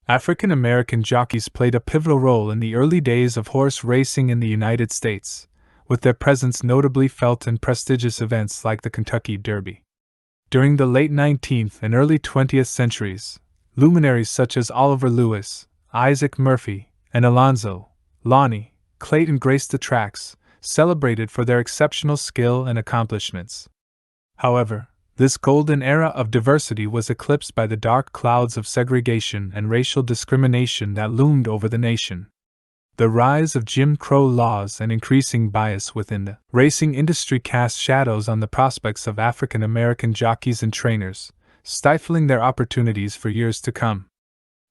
African American jockeys played a pivotal role in the early days of horse racing in the United States, with their presence notably felt in prestigious events like the Kentucky Derby. During the late 19th and early 20th centuries, luminaries such as Oliver Lewis, Isaac Murphy, and Alonzo Lonnie Clayton graced the tracks, celebrated for their exceptional skill and accomplishments. However, this golden era of diversity was eclipsed by the dark clouds of segregation and racial discrimination that loomed over the nation. The rise of Jim Crow laws and increasing bias within the racing industry cast shadows on the prospects of African American jockeys and trainers, stifling their opportunities for years to come.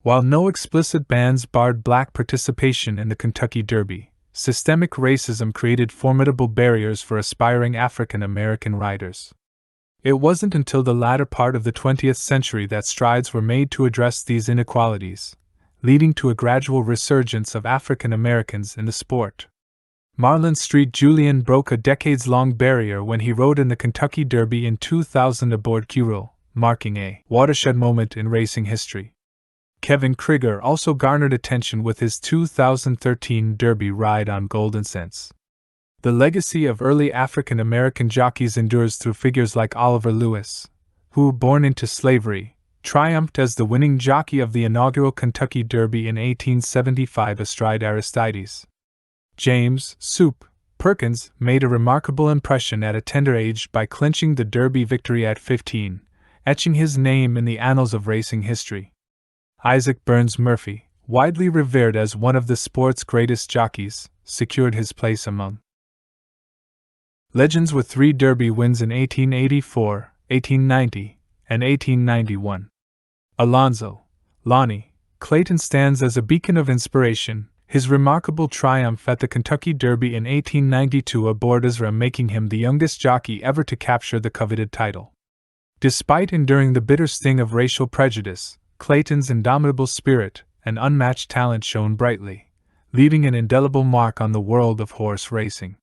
While no explicit bans barred black participation in the Kentucky Derby, systemic racism created formidable barriers for aspiring African American riders. It wasn't until the latter part of the 20th century that strides were made to address these inequalities, leading to a gradual resurgence of African Americans in the sport. Marlon Street Julian broke a decades-long barrier when he rode in the Kentucky Derby in 2000 aboard Curel, marking a watershed moment in racing history. Kevin Krieger also garnered attention with his 2013 Derby ride on Golden Sense. The legacy of early African American jockeys endures through figures like Oliver Lewis, who, born into slavery, triumphed as the winning jockey of the inaugural Kentucky Derby in 1875 astride Aristides. James "Soup" Perkins made a remarkable impression at a tender age by clinching the Derby victory at 15, etching his name in the annals of racing history. Isaac Burns Murphy, widely revered as one of the sport's greatest jockeys, secured his place among legends with 3 Derby wins in 1884, 1890, and 1891. Alonzo Lonnie Clayton stands as a beacon of inspiration, his remarkable triumph at the Kentucky Derby in 1892 aboard Ezra making him the youngest jockey ever to capture the coveted title. Despite enduring the bitter sting of racial prejudice, Clayton's indomitable spirit and unmatched talent shone brightly, leaving an indelible mark on the world of horse racing.